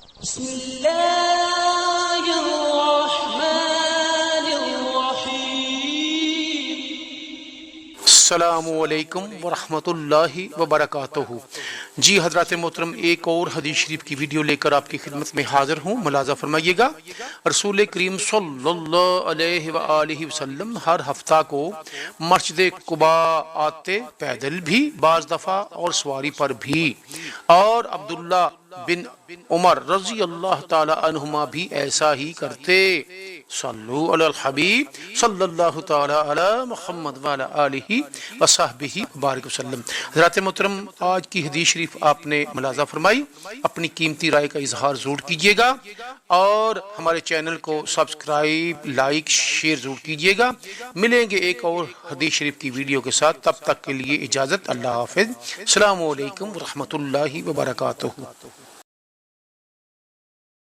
بسم اللہ الرحمن الرحیم۔ السلام علیکم ورحمۃ اللہ وبرکاتہ۔ جی حضرات محترم، ایک اور حدیث شریف کی ویڈیو لے کر آپ کی خدمت میں حاضر ہوں۔ ملاحظہ فرمائیے گا، رسول کریم صلی اللہ علیہ وآلہ وسلم ہر ہفتہ کو مسجد قباء آتے، پیدل بھی بعض دفعہ اور سواری پر بھی، اور عبداللہ بن عمر رضی اللہ تعالی عنہما بھی ایسا ہی کرتے۔ صلو علی الحبیب صلی اللہ تعالی علی محمد وعلی آلہ وصحبہ وبارک وسلم۔ حضرات محترم، آج کی حدیث شریف آپ نے ملاحظہ فرمائی، اپنی قیمتی رائے کا اظہار ضرور کیجیے گا، اور ہمارے چینل کو سبسکرائب، لائک، شیئر ضرور کیجیے گا۔ ملیں گے ایک اور حدیث شریف کی ویڈیو کے ساتھ، تب تک کے لیے اجازت، اللہ حافظ، السلام علیکم ورحمۃ اللہ وبرکاتہ۔